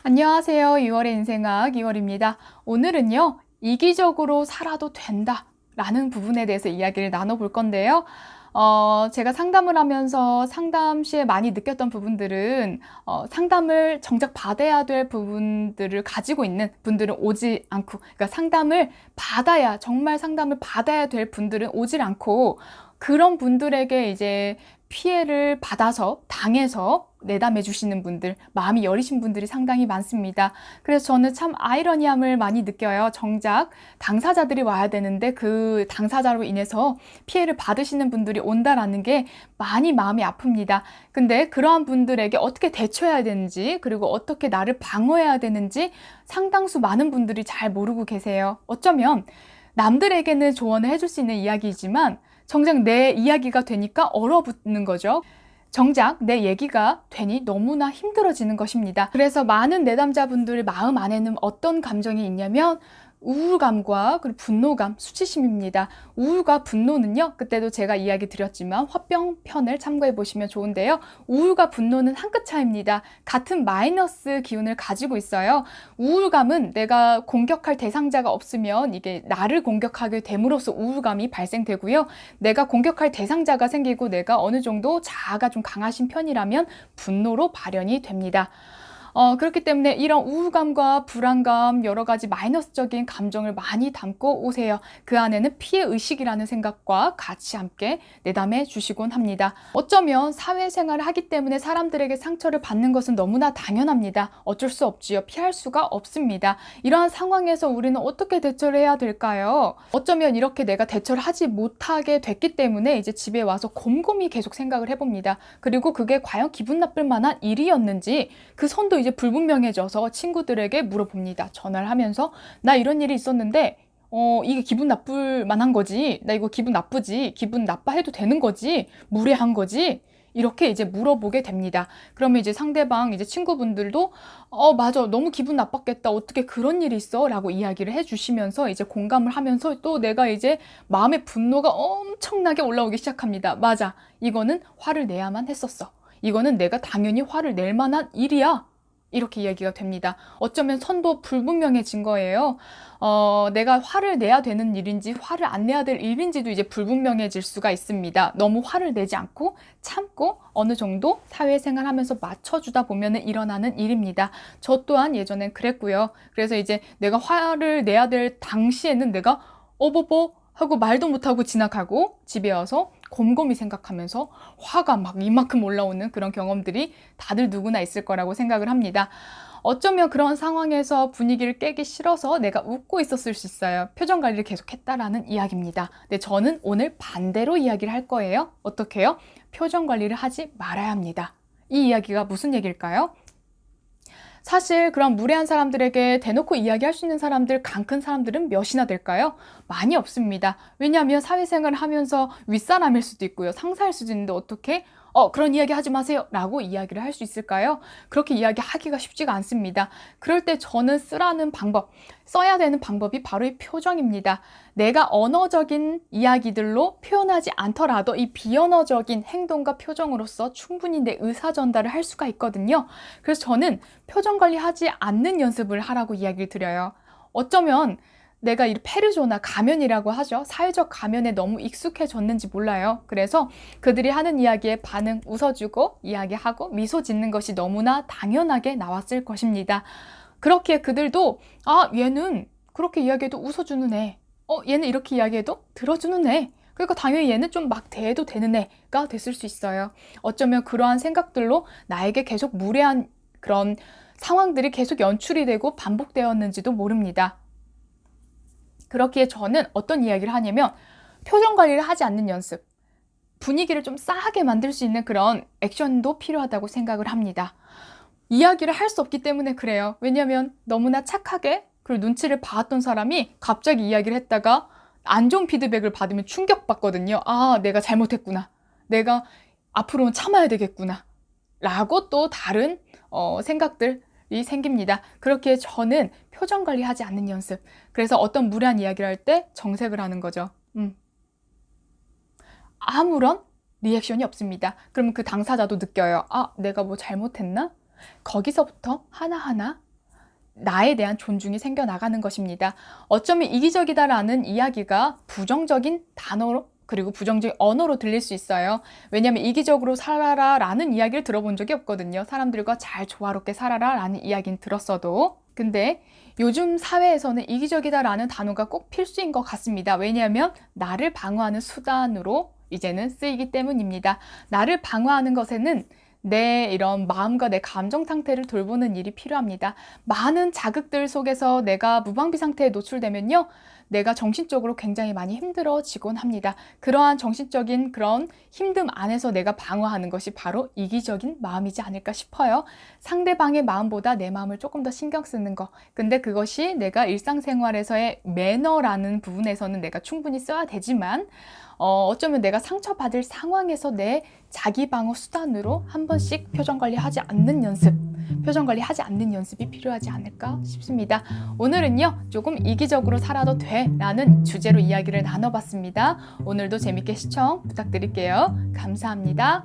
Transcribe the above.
안녕하세요. 6월의 인생학 2월입니다. 오늘은요, 이기적으로 살아도 된다 라는 부분에 대해서 이야기를 나눠볼 건데요. 제가 상담을 하면서 상담 시에 많이 느꼈던 부분들은 상담을 정작 받아야 될 부분들을 가지고 있는 분들은 오지 않고, 그러니까 상담을 받아야, 정말 상담을 받아야 될 분들은 오질 않고, 그런 분들에게 이제 피해를 받아서, 당해서 내담해 주시는 분들, 마음이 여리신 분들이 상당히 많습니다. 그래서 저는 참 아이러니함을 많이 느껴요. 정작 당사자들이 와야 되는데 그 당사자로 인해서 피해를 받으시는 분들이 온다라는 게 많이 마음이 아픕니다. 근데 그러한 분들에게 어떻게 대처해야 되는지, 그리고 어떻게 나를 방어해야 되는지 상당수 많은 분들이 잘 모르고 계세요. 어쩌면 남들에게는 조언을 해줄 수 있는 이야기이지만 정작 내 이야기가 되니까 얼어붙는 거죠. 정작 내 얘기가 되니 너무나 힘들어지는 것입니다. 그래서 많은 내담자분들 마음 안에는 어떤 감정이 있냐면 우울감과 그리고 분노감, 수치심입니다. 우울과 분노는요, 그때도 제가 이야기 드렸지만 화병 편을 참고해 보시면 좋은데요. 우울과 분노는 한 끗 차이입니다. 같은 마이너스 기운을 가지고 있어요. 우울감은 내가 공격할 대상자가 없으면 이게 나를 공격하게 됨으로써 우울감이 발생되고요. 내가 공격할 대상자가 생기고 내가 어느 정도 자아가 좀 강하신 편이라면 분노로 발현이 됩니다. 그렇기 때문에 이런 우울감과 불안감, 여러 가지 마이너스적인 감정을 많이 담고 오세요. 그 안에는 피해의식이라는 생각과 같이 함께 내담해 주시곤 합니다. 어쩌면 사회생활을 하기 때문에 사람들에게 상처를 받는 것은 너무나 당연합니다. 어쩔 수 없지요. 피할 수가 없습니다. 이러한 상황에서 우리는 어떻게 대처를 해야 될까요? 어쩌면 이렇게 내가 대처를 하지 못하게 됐기 때문에 이제 집에 와서 곰곰이 계속 생각을 해봅니다. 그리고 그게 과연 기분 나쁠 만한 일이었는지 그 선도 이제 불분명해져서 친구들에게 물어봅니다. 전화를 하면서 나 이런 일이 있었는데 이게 기분 나쁠 만한 거지? 나 이거 기분 나쁘지? 기분 나빠해도 되는 거지? 무례한 거지? 이렇게 이제 물어보게 됩니다. 그러면 이제 상대방 이제 친구분들도 맞아. 너무 기분 나빴겠다. 어떻게 그런 일이 있어? 라고 이야기를 해주시면서 이제 공감을 하면서 또 내가 이제 마음의 분노가 엄청나게 올라오기 시작합니다. 맞아. 이거는 화를 내야만 했었어. 이거는 내가 당연히 화를 낼 만한 일이야. 이렇게 이야기가 됩니다. 어쩌면 선도 불분명해진 거예요. 내가 화를 내야 되는 일인지 화를 안 내야 될 일인지도 이제 불분명해질 수가 있습니다. 너무 화를 내지 않고 참고 어느 정도 사회생활 하면서 맞춰주다 보면은 일어나는 일입니다. 저 또한 예전엔 그랬고요. 그래서 이제 내가 화를 내야 될 당시에는 내가 어버버 하고 말도 못하고 지나가고 집에 와서 곰곰이 생각하면서 화가 막 이만큼 올라오는 그런 경험들이 다들 누구나 있을 거라고 생각을 합니다. 어쩌면 그런 상황에서 분위기를 깨기 싫어서 내가 웃고 있었을 수 있어요. 표정 관리를 계속했다라는 이야기입니다. 근데 저는 오늘 반대로 이야기를 할 거예요. 어떻게 해요? 표정 관리를 하지 말아야 합니다. 이 이야기가 무슨 얘기일까요? 사실 그런 무례한 사람들에게 대놓고 이야기할 수 있는 사람들, 강 큰 사람들은 몇이나 될까요? 많이 없습니다. 왜냐하면 사회생활을 하면서 윗사람일 수도 있고요. 상사일 수도 있는데 어떻게 그런 이야기 하지 마세요 라고 이야기를 할 수 있을까요? 그렇게 이야기하기가 쉽지가 않습니다. 그럴 때 저는 써야 되는 방법이 바로 이 표정입니다. 내가 언어적인 이야기들로 표현하지 않더라도 이 비언어적인 행동과 표정으로서 충분히 내 의사 전달을 할 수가 있거든요. 그래서 저는 표정 관리하지 않는 연습을 하라고 이야기를 드려요. 어쩌면 내가 이 페르소나 가면이라고 하죠. 사회적 가면에 너무 익숙해졌는지 몰라요. 그래서 그들이 하는 이야기에 반응 웃어주고 이야기하고 미소 짓는 것이 너무나 당연하게 나왔을 것입니다. 그렇게 그들도 얘는 그렇게 이야기해도 웃어주는 애. 얘는 이렇게 이야기해도 들어주는 애. 그러니까 당연히 얘는 좀 막 대해도 되는 애가 됐을 수 있어요. 어쩌면 그러한 생각들로 나에게 계속 무례한 그런 상황들이 계속 연출이 되고 반복되었는지도 모릅니다. 그렇기에 저는 어떤 이야기를 하냐면 표정 관리를 하지 않는 연습, 분위기를 좀 싸하게 만들 수 있는 그런 액션도 필요하다고 생각을 합니다. 이야기를 할 수 없기 때문에 그래요. 왜냐하면 너무나 착하게 그리고 눈치를 봐왔던 사람이 갑자기 이야기를 했다가 안 좋은 피드백을 받으면 충격받거든요. 내가 잘못했구나. 내가 앞으로는 참아야 되겠구나. 라고 또 다른 생각들이 생깁니다. 그렇게 저는 표정 관리하지 않는 연습. 그래서 어떤 무례한 이야기를 할 때 정색을 하는 거죠. 아무런 리액션이 없습니다. 그러면 그 당사자도 느껴요. 내가 뭐 잘못했나? 거기서부터 하나하나 나에 대한 존중이 생겨나가는 것입니다. 어쩌면 이기적이다라는 이야기가 부정적인 단어로 그리고 부정적인 언어로 들릴 수 있어요. 왜냐하면 이기적으로 살아라 라는 이야기를 들어본 적이 없거든요. 사람들과 잘 조화롭게 살아라 라는 이야기는 들었어도. 근데 요즘 사회에서는 이기적이다 라는 단어가 꼭 필수인 것 같습니다. 왜냐하면 나를 방어하는 수단으로 이제는 쓰이기 때문입니다. 나를 방어하는 것에는 내 이런 마음과 내 감정 상태를 돌보는 일이 필요합니다. 많은 자극들 속에서 내가 무방비 상태에 노출되면요, 내가 정신적으로 굉장히 많이 힘들어지곤 합니다. 그러한 정신적인 그런 힘듦 안에서 내가 방어하는 것이 바로 이기적인 마음이지 않을까 싶어요. 상대방의 마음보다 내 마음을 조금 더 신경 쓰는 거. 근데 그것이 내가 일상생활에서의 매너라는 부분에서는 내가 충분히 써야 되지만 어쩌면 내가 상처받을 상황에서 내 자기 방어 수단으로 한 번씩 표정 관리하지 않는 연습이 필요하지 않을까 싶습니다. 오늘은요, 조금 이기적으로 살아도 돼 라는 주제로 이야기를 나눠봤습니다. 오늘도 재밌게 시청 부탁드릴게요. 감사합니다.